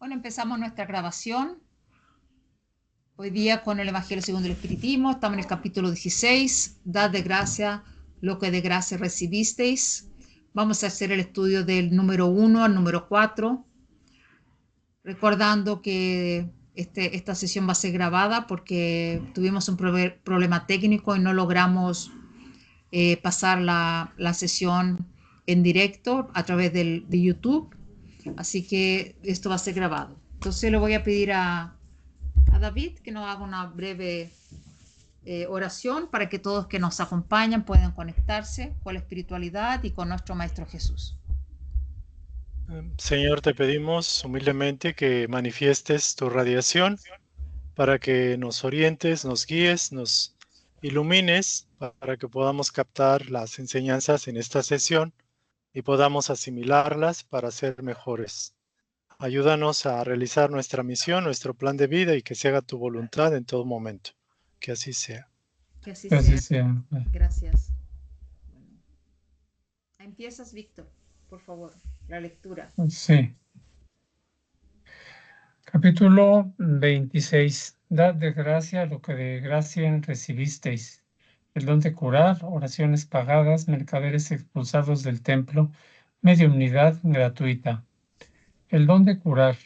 Bueno, empezamos nuestra grabación. Hoy día con el Evangelio según el Espiritismo. Estamos en el capítulo 16. Dad de gracia lo que de gracia recibisteis. Vamos a hacer el estudio del número 1 al número 4. Recordando que esta sesión va a ser grabada porque tuvimos un problema técnico y no logramos pasar la sesión en directo a través de YouTube. Así que esto va a ser grabado. Entonces le voy a pedir a David que nos haga una breve oración para que todos que nos acompañan puedan conectarse con la espiritualidad y con nuestro Maestro Jesús. Señor, te pedimos humildemente que manifiestes tu radiación para que nos orientes, nos guíes, nos ilumines para que podamos captar las enseñanzas en esta sesión y podamos asimilarlas para ser mejores. Ayúdanos a realizar nuestra misión, nuestro plan de vida y que se haga tu voluntad en todo momento. Que así sea. Que así Así sea. sea. Gracias. Bueno. Empiezas, Víctor, por favor, la lectura. Sí. Capítulo 26. Dad de gracia lo que de gracia recibisteis. El don de curar, oraciones pagadas, mercaderes expulsados del templo, mediunidad gratuita. El don de curar.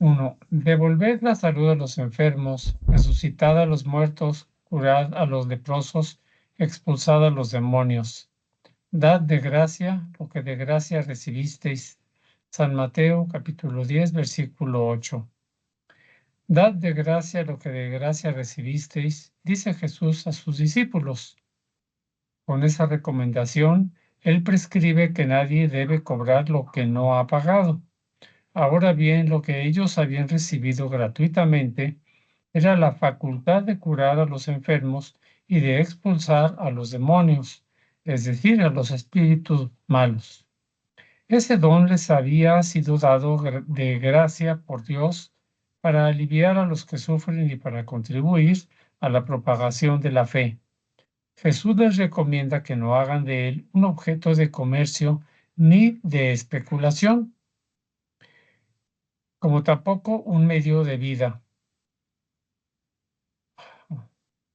1. Devolved la salud a los enfermos, resucitad a los muertos, curad a los leprosos, expulsad a los demonios. Dad de gracia lo que de gracia recibisteis. San Mateo, capítulo 10, versículo 8. Dad de gracia lo que de gracia recibisteis, dice Jesús a sus discípulos. Con esa recomendación, Él prescribe que nadie debe cobrar lo que no ha pagado. Ahora bien, lo que ellos habían recibido gratuitamente era la facultad de curar a los enfermos y de expulsar a los demonios, es decir, a los espíritus malos. Ese don les había sido dado de gracia por Dios para aliviar a los que sufren y para contribuir a la propagación de la fe. Jesús les recomienda que no hagan de él un objeto de comercio ni de especulación, como tampoco un medio de vida.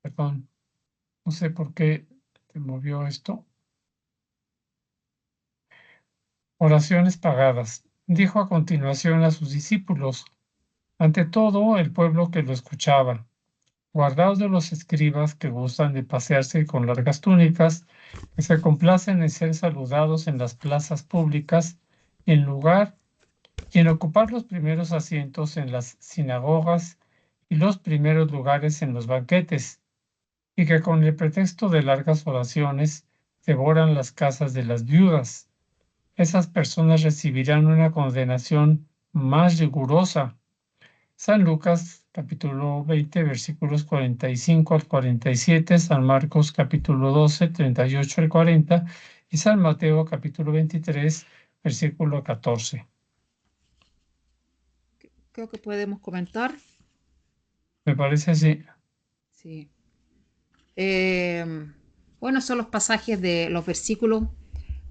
Perdón, no sé por qué se movió esto. Oraciones pagadas. Dijo a continuación a sus discípulos, ante todo el pueblo que lo escuchaba, guardaos de los escribas que gustan de pasearse con largas túnicas, que se complacen en ser saludados en las plazas públicas, y en ocupar los primeros asientos en las sinagogas y los primeros lugares en los banquetes, y que con el pretexto de largas oraciones devoran las casas de las viudas. Esas personas recibirán una condenación más rigurosa. San Lucas, capítulo 20, versículos 45 al 47, San Marcos, capítulo 12, 38 al 40, y San Mateo, capítulo 23, versículo 14. Creo que podemos comentar. Me parece así. Sí. Bueno, son los pasajes de los versículos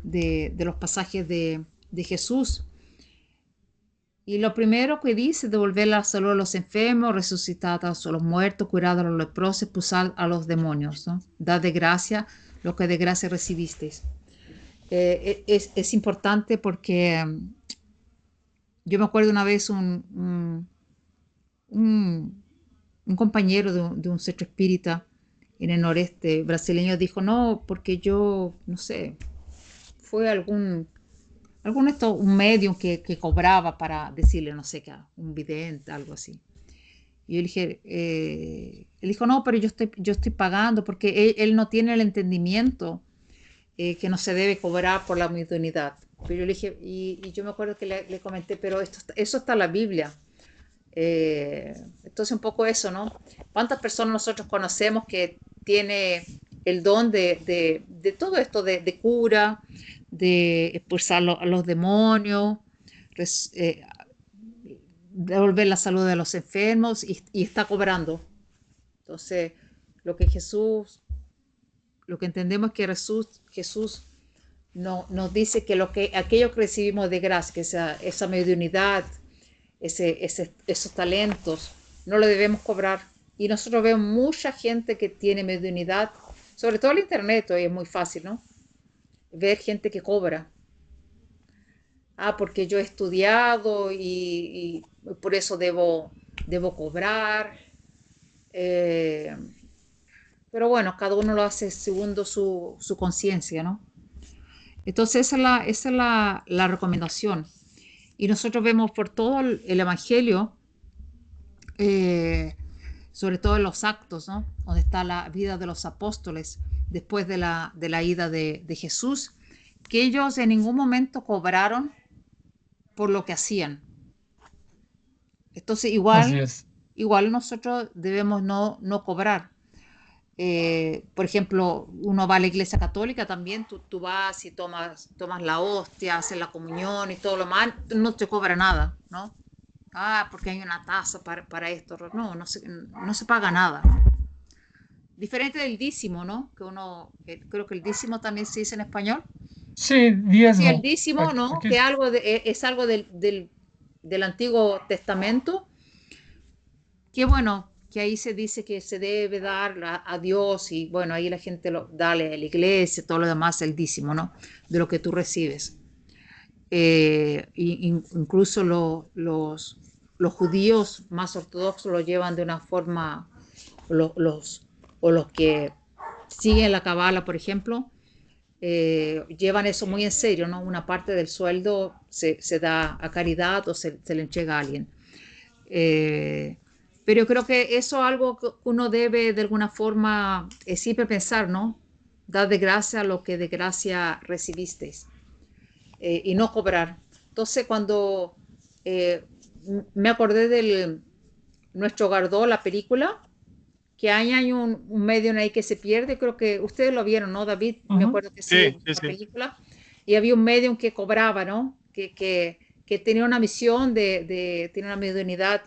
de los pasajes de Jesús. Y lo primero que dice, devolver la salud a los enfermos, resucitar a los muertos, curar a los leprosos, expulsar a los demonios, ¿no? Dar de gracia lo que de gracia recibisteis. Es importante porque yo me acuerdo una vez un compañero de un centro espírita en el noreste brasileño dijo, no, porque yo, no sé, fue un medium que cobraba para decirle, no sé qué, un vidente, algo así. Y yo le dije, él dijo, no, pero yo estoy pagando porque él no tiene el entendimiento que no se debe cobrar por la mediunidad. Pero yo le dije, y yo me acuerdo que le comenté, pero eso está en la Biblia. Entonces un poco eso, ¿no? ¿Cuántas personas nosotros conocemos que tiene el don de todo esto de cura, de expulsar a los demonios, devolver la salud de los enfermos y está cobrando? Entonces, lo que entendemos es que Jesús nos dice que aquello que recibimos de gracia, que esa mediunidad, esos talentos, no lo debemos cobrar. Y nosotros vemos mucha gente que tiene mediunidad, sobre todo en internet, hoy es muy fácil, ¿no? Ver gente que cobra. Ah, porque yo he estudiado y por eso debo cobrar. Eh, pero bueno, cada uno lo hace segundo su conciencia, ¿no? Entonces esa es la recomendación. Y nosotros vemos por todo el Evangelio, eh, sobre todo en los actos, ¿no? Donde está la vida de los apóstoles después de la ida de Jesús, que ellos en ningún momento cobraron por lo que hacían. Entonces Así igual, es. igual nosotros debemos no cobrar. Por ejemplo, uno va a la iglesia católica también, tú vas y tomas la hostia, haces la comunión y todo lo más, no te cobra nada, ¿no? Ah, porque hay una tasa para esto. No se paga nada. Diferente del dízimo, ¿no? Creo que el dízimo también se dice en español. Sí, Sí, el diezmo. dízimo, ¿no? Aquí, Que es algo del Antiguo Testamento, que bueno, que ahí se dice que se debe dar a Dios y bueno, ahí la gente dale a la iglesia, todo lo demás, el dízimo, ¿no? De lo que tú recibes. Incluso los judíos más ortodoxos lo llevan de una forma, o los que siguen la cabala, por ejemplo, llevan eso muy en serio, ¿no? Una parte del sueldo se da a caridad o se le entrega a alguien. Eh, pero yo creo que eso es algo que uno debe de alguna forma siempre pensar, ¿no? Dar de gracia lo que de gracia recibisteis, y no cobrar. Entonces, cuando eh, me acordé de Nuestro Gardó, la película, que hay un medio ahí que se pierde, creo que ustedes lo vieron, ¿no, David? Me ujú, acuerdo que sí, Sí, en sí, la sí. película. Y había un medium que cobraba, ¿no? Que tenía una misión tenía una mediunidad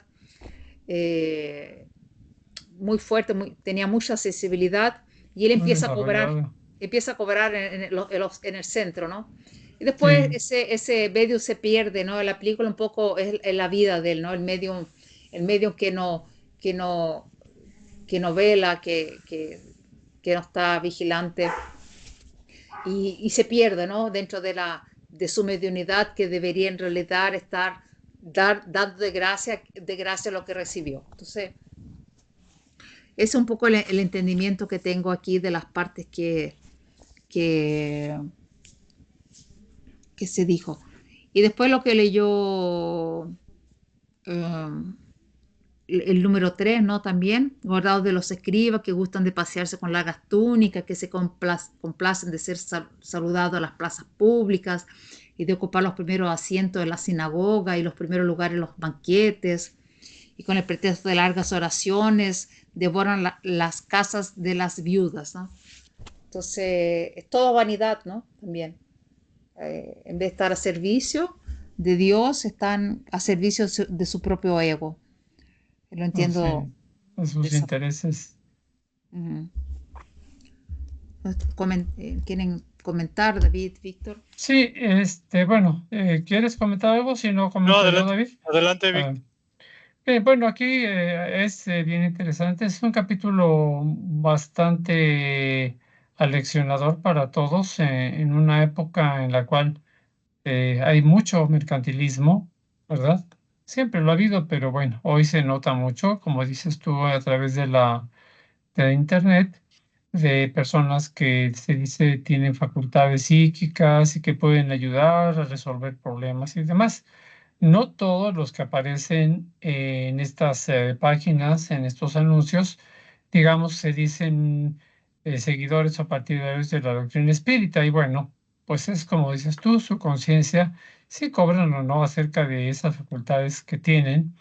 eh, muy fuerte, tenía mucha sensibilidad, y él muy empieza desarrollado. a cobrar en el centro, ¿no? Y después Sí, ese medium se pierde, ¿no? La película un poco es la vida de él, ¿no? El medium que no vela, que no está vigilante, y se pierde, ¿no? Dentro de su mediunidad, que debería en realidad estar dando de gracia lo que recibió. Entonces, ese es un poco el entendimiento que tengo aquí de las partes que, que se dijo. Y después lo que leyó el número 3, ¿no? También, guardados de los escribas que gustan de pasearse con largas túnicas, que se complacen de ser saludados a las plazas públicas y de ocupar los primeros asientos en la sinagoga y los primeros lugares en los banquetes, y con el pretexto de largas oraciones devoran las casas de las viudas, ¿no? Entonces, es todo vanidad, ¿no? También. En vez de estar a servicio de Dios, están a servicio de su propio ego. Lo entiendo así, a de sus esa. intereses. Ujú. ¿Quieren comentar, David, Víctor? Sí, bueno, ¿quieres comentar algo? Si no, No, comento yo, adelante, David. adelante, Ah, Vic. bueno, aquí es bien interesante. Es un capítulo bastante aleccionador para todos en una época en la cual hay mucho mercantilismo, ¿verdad? Siempre lo ha habido, pero bueno, hoy se nota mucho, como dices tú, a través de Internet, de personas que se dice tienen facultades psíquicas y que pueden ayudar a resolver problemas y demás. No todos los que aparecen en estas páginas, en estos anuncios, digamos, se dicen seguidores o partidarios de la doctrina espírita. Y bueno, pues es como dices tú, su conciencia, si cobran o no acerca de esas facultades que tienen.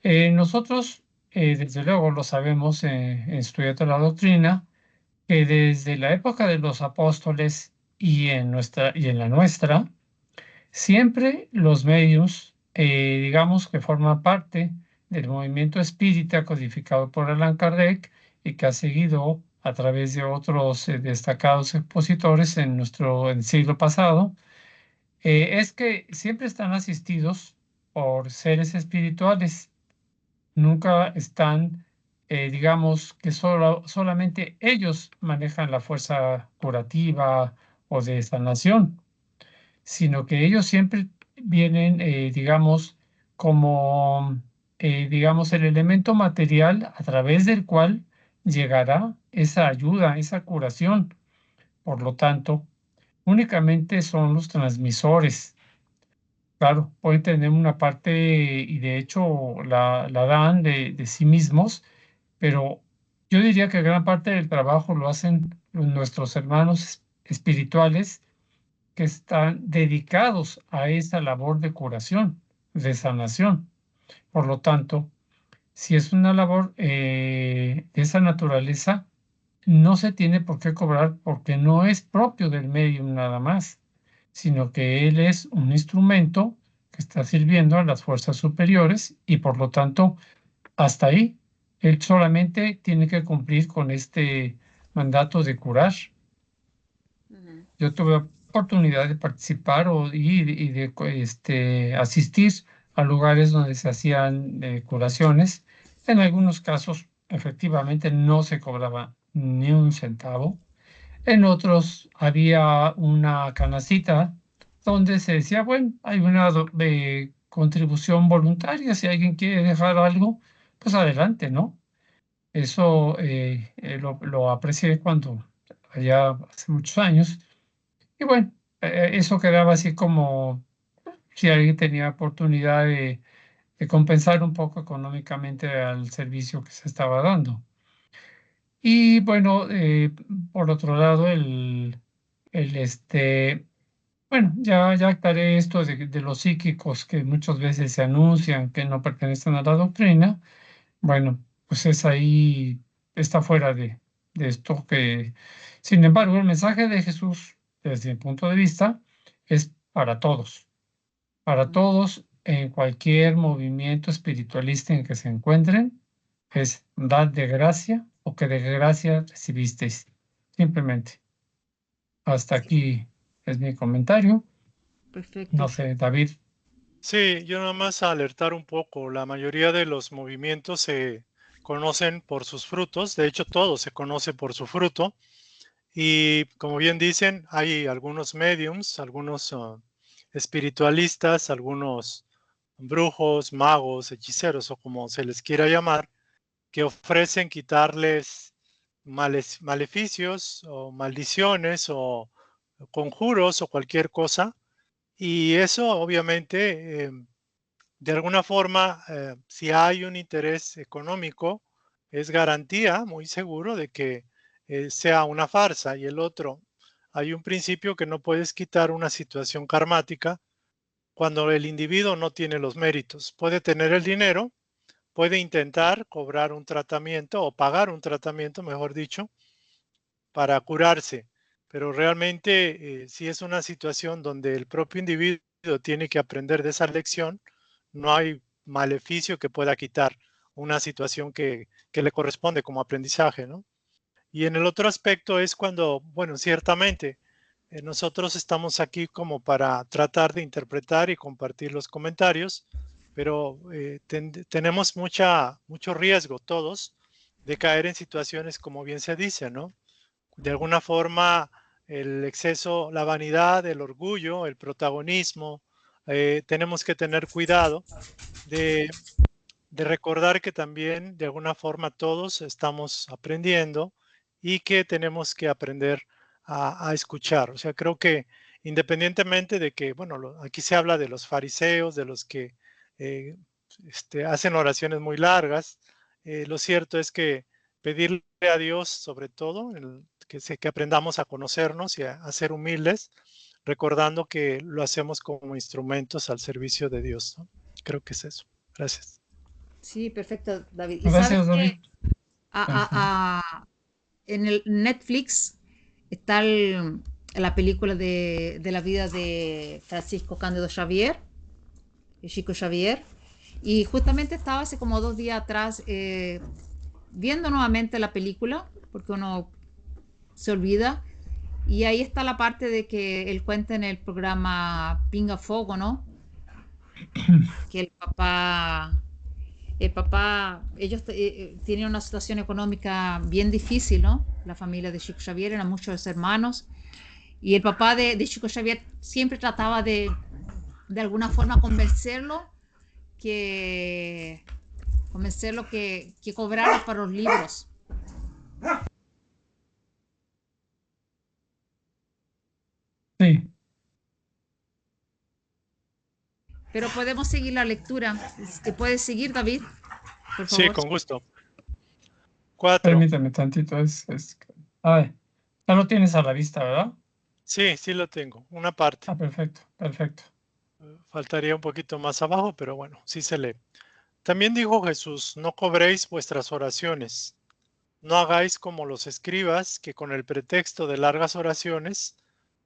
Nosotros, desde luego, lo sabemos estudiando la doctrina, que desde la época de los apóstoles y en la nuestra, siempre los medios, digamos que forman parte del movimiento espírita codificado por Allan Kardec y que ha seguido a través de otros destacados expositores en el siglo pasado, es que siempre están asistidos por seres espirituales. Nunca están, digamos, que solamente ellos manejan la fuerza curativa o de sanación, sino que ellos siempre vienen, digamos, como, digamos, el elemento material a través del cual llegará esa ayuda, esa curación. Por lo tanto, únicamente son los transmisores. Claro, pueden tener una parte y de hecho la dan de sí mismos, pero yo diría que gran parte del trabajo lo hacen nuestros hermanos espirituales que están dedicados a esa labor de curación, de sanación. Por lo tanto, si es una labor de esa naturaleza, no se tiene por qué cobrar porque no es propio del medium nada más, sino que él es un instrumento que está sirviendo a las fuerzas superiores y por lo tanto, hasta ahí, él solamente tiene que cumplir con este mandato de curar. Yo tuve oportunidad de participar y de asistir a lugares donde se hacían curaciones. En algunos casos, efectivamente, no se cobraba ni un centavo. En otros había una canacita donde se decía, bueno, hay una contribución voluntaria, si alguien quiere dejar algo, pues adelante, ¿no? Eso lo aprecié cuando allá hace muchos años. Y bueno, eso quedaba así como si alguien tenía oportunidad de compensar un poco económicamente al servicio que se estaba dando. Y bueno, por otro lado, bueno, ya aclaré esto de los psíquicos que muchas veces se anuncian que no pertenecen a la doctrina. Bueno, pues es ahí, está fuera de esto que, sin embargo, el mensaje de Jesús, desde mi punto de vista, es para todos en cualquier movimiento espiritualista en que se encuentren, es dad de gracia o que de gracia recibisteis. Simplemente. Hasta Sí, aquí es mi comentario. No perfecto. sé, David. Sí, yo nada más a alertar un poco. La mayoría de los movimientos se conocen por sus frutos. De hecho, todo se conoce por su fruto. Y como bien dicen, hay algunos mediums, algunos espiritualistas, algunos brujos, magos, hechiceros o como se les quiera llamar, que ofrecen quitarles maleficios o maldiciones o conjuros o cualquier cosa. Y eso obviamente, de alguna forma, si hay un interés económico, es garantía muy seguro de que sea una farsa. Y el otro, hay un principio que no puedes quitar una situación karmática cuando el individuo no tiene los méritos. Puede tener el dinero, puede intentar cobrar un tratamiento o pagar un tratamiento, mejor dicho, para curarse, pero realmente si es una situación donde el propio individuo tiene que aprender de esa lección, no hay maleficio que pueda quitar una situación que le corresponde como aprendizaje, ¿no? Y en el otro aspecto es cuando, bueno, ciertamente nosotros estamos aquí como para tratar de interpretar y compartir los comentarios, pero tenemos mucho riesgo todos de caer en situaciones como bien se dice, ¿no? De alguna forma, el exceso, la vanidad, el orgullo, el protagonismo, tenemos que tener cuidado de, de recordar que también de alguna forma todos estamos aprendiendo y que tenemos que aprender a escuchar. O sea, creo que independientemente de que, bueno, aquí se habla de los fariseos, de los que eh, hacen oraciones muy largas, lo cierto es que pedirle a Dios, sobre todo, que aprendamos a conocernos y a ser humildes, recordando que lo hacemos como instrumentos al servicio de Dios, ¿no? Creo que es eso. Gracias. Sí, perfecto, David. Y sabes Gracias, David. que Ajá. en el Netflix está la película de la vida de Francisco Cándido Xavier, el Chico Xavier, y justamente estaba hace como 2 días atrás viendo nuevamente la película, porque uno se olvida, y ahí está la parte de que él cuenta en el programa Pinga Fogo, ¿no? que el papá, ellos tenían una situación económica bien difícil, ¿no? La familia de Chico Xavier eran muchos hermanos y el papá de Chico Xavier siempre trataba de alguna forma que, que cobrara para los libros. Sí, Pero podemos seguir la lectura. ¿Te puedes seguir, David? Por Sí, favor. con gusto. 4. permíteme tantito. Ay, ya lo tienes a la vista, ¿verdad? Sí, sí lo tengo. Una parte. Ah, perfecto, perfecto. Faltaría un poquito más abajo, pero bueno, sí se lee. También dijo Jesús, no cobréis vuestras oraciones. No hagáis como los escribas, que con el pretexto de largas oraciones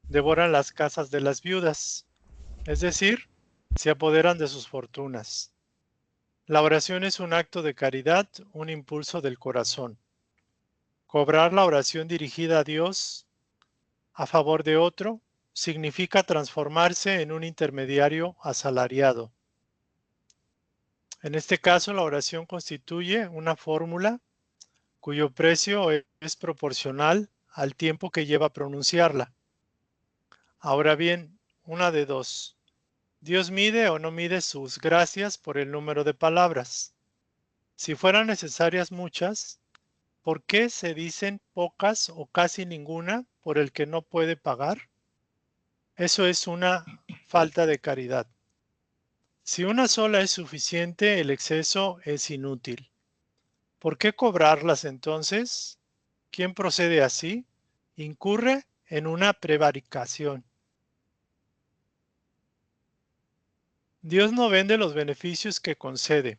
devoran las casas de las viudas, es decir, se apoderan de sus fortunas. La oración es un acto de caridad, un impulso del corazón. Cobrar la oración dirigida a Dios a favor de otro significa transformarse en un intermediario asalariado. En este caso, la oración constituye una fórmula cuyo precio es proporcional al tiempo que lleva a pronunciarla. Ahora bien, una de dos. Dios mide o no mide sus gracias por el número de palabras. Si fueran necesarias muchas, ¿por qué se dicen pocas o casi ninguna por el que no puede pagar? Eso es una falta de caridad. Si una sola es suficiente, el exceso es inútil. ¿Por qué cobrarlas entonces? Quien procede así incurre en una prevaricación. Dios no vende los beneficios que concede.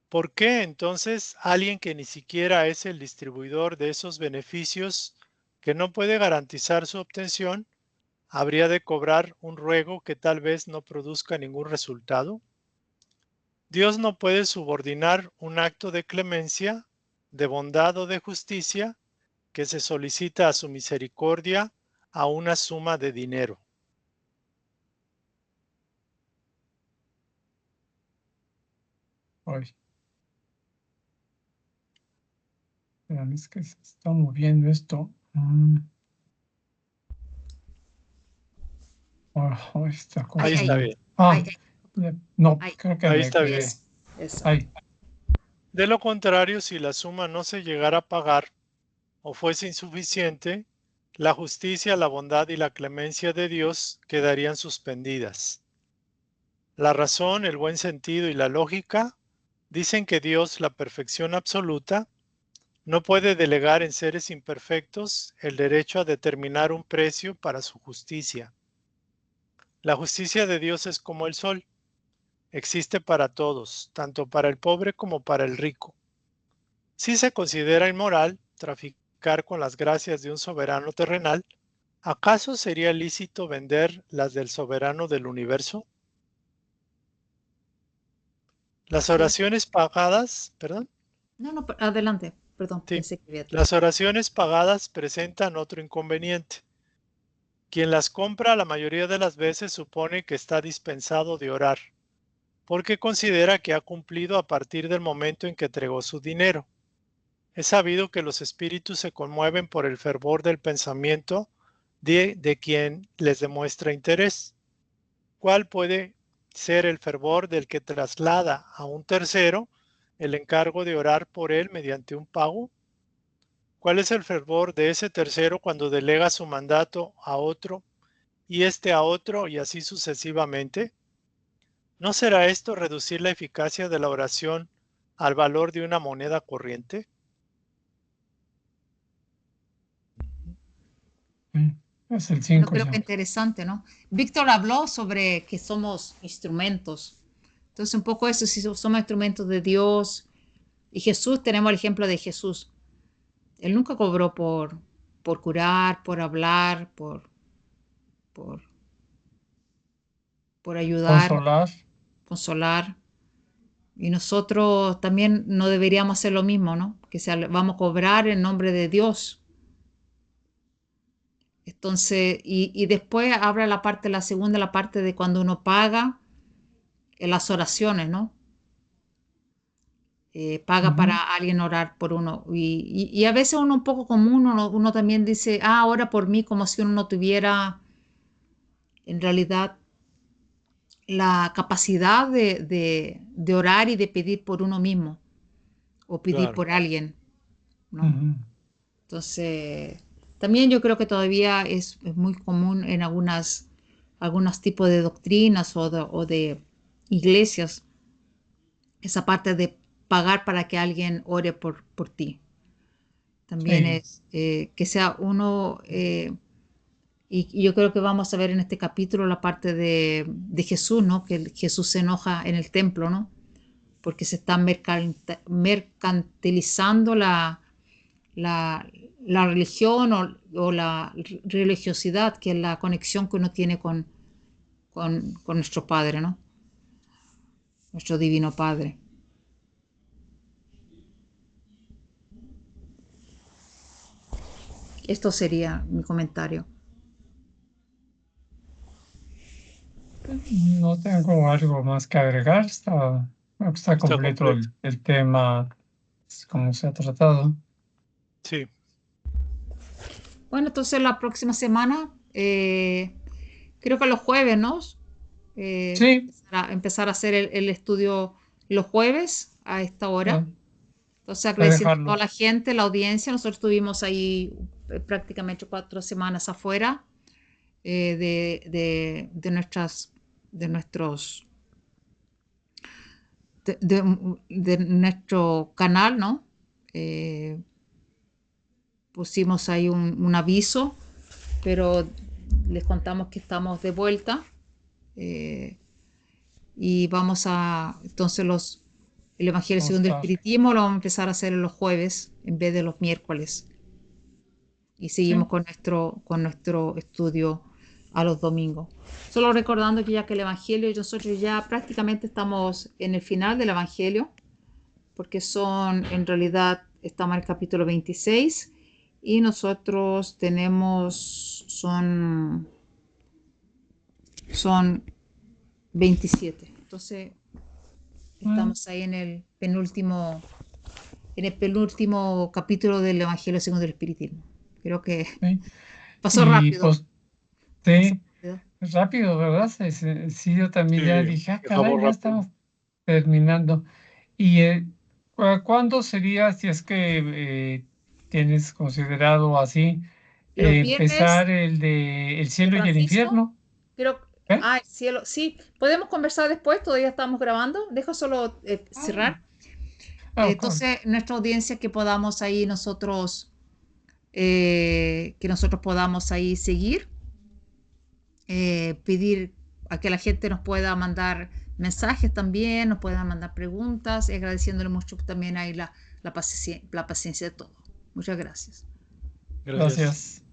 ¿Por qué entonces alguien que ni siquiera es el distribuidor de esos beneficios, que no puede garantizar su obtención, habría de cobrar un ruego que tal vez no produzca ningún resultado? Dios no puede subordinar un acto de clemencia, de bondad o de justicia que se solicita a su misericordia a una suma de dinero. Ay, es que se está moviendo esto. Esta cosa. Ahí está bien. No, Ahí. creo que Ahí me está bien. quedé. Eso. Ahí. De lo contrario, si la suma no se llegara a pagar o fuese insuficiente, la justicia, la bondad y la clemencia de Dios quedarían suspendidas. La razón, el buen sentido y la lógica dicen que Dios, la perfección absoluta, no puede delegar en seres imperfectos el derecho a determinar un precio para su justicia. La justicia de Dios es como el sol, existe para todos, tanto para el pobre como para el rico. Si se considera inmoral traficar con las gracias de un soberano terrenal, ¿acaso sería lícito vender las del soberano del universo? Las oraciones pagadas, perdón. No, adelante. Perdón, Sí, pensé que había. las oraciones pagadas presentan otro inconveniente. Quien las compra la mayoría de las veces supone que está dispensado de orar, porque considera que ha cumplido a partir del momento en que entregó su dinero. Es sabido que los espíritus se conmueven por el fervor del pensamiento de quien les demuestra interés. ¿Cuál puede ser el fervor del que traslada a un tercero el encargo de orar por él mediante un pago? ¿Cuál es el fervor de ese tercero cuando delega su mandato a otro y este a otro y así sucesivamente? ¿No será esto reducir la eficacia de la oración al valor de una moneda corriente? Es el Bueno, 5 creo ya. que interesante, ¿no? Víctor habló sobre que somos instrumentos. Entonces, un poco eso, si somos instrumentos de Dios. Y Jesús, tenemos el ejemplo de Jesús. Él nunca cobró por curar, por hablar, por, por ayudar, Consolar. consolar. Y nosotros también no deberíamos hacer lo mismo, ¿no? Vamos a cobrar en nombre de Dios. Entonces, y después habla la segunda, la parte de cuando uno paga. las oraciones, ¿no? Paga para alguien orar por uno. Y a veces uno un poco común, uno también dice, ora por mí, como si uno no tuviera en realidad la capacidad de orar y de pedir por uno mismo o pedir Claro, por alguien, ¿no? Entonces, también yo creo que todavía es muy común en algunos tipos de doctrinas o de iglesias esa parte de pagar para que alguien ore por ti. También Sí. es que sea uno, y yo creo que vamos a ver en este capítulo la parte de Jesús, ¿no? Que Jesús se enoja en el templo, ¿no? Porque se está mercantilizando la religión o la religiosidad, que es la conexión que uno tiene con nuestro Padre, ¿no? Nuestro Divino Padre. Esto sería mi comentario. No tengo algo más que agregar. Creo que está está completo completo. el tema, como se ha tratado. Sí, Bueno, entonces la próxima semana, creo que los jueves, ¿no? Sí, Empezar a hacer el estudio los jueves a esta hora. voy Entonces, a agradeciendo a toda dejarlo. la gente, la audiencia, nosotros estuvimos ahí prácticamente 4 semanas afuera de nuestros de nuestro canal, ¿no? Eh, Pusimos ahí un aviso, pero les contamos que estamos de vuelta eh, y entonces el Evangelio Vamos a según el estar. Espiritismo lo vamos a empezar a hacer los jueves en vez de los miércoles y seguimos Sí, con nuestro estudio a los domingos. Solo recordando que ya que el Evangelio, nosotros ya prácticamente estamos en el final del Evangelio, porque en realidad, estamos en el capítulo 26 y nosotros son 27. Entonces, mm, estamos ahí en el penúltimo capítulo del Evangelio según el Espiritismo. Creo que sí. pasó Y rápido. pues, Pasó sí, rápido. rápido, ¿verdad? Sí, yo también ya sí, dije, caray, pasamos ya rápido. estamos terminando. ¿Y cuándo sería, si es que tienes considerado así, Los viernes empezar el de el de cielo y el Francisco, infierno? creo. ¿Eh? El cielo. Sí, podemos conversar después, todavía estamos grabando. Dejo solo Ah, cerrar. ok. Entonces, nuestra audiencia que podamos ahí que nosotros podamos ahí seguir, pedir a que la gente nos pueda mandar mensajes también, nos puedan mandar preguntas, agradeciéndole mucho también ahí la paciencia de todos. Muchas gracias. Gracias. Gracias.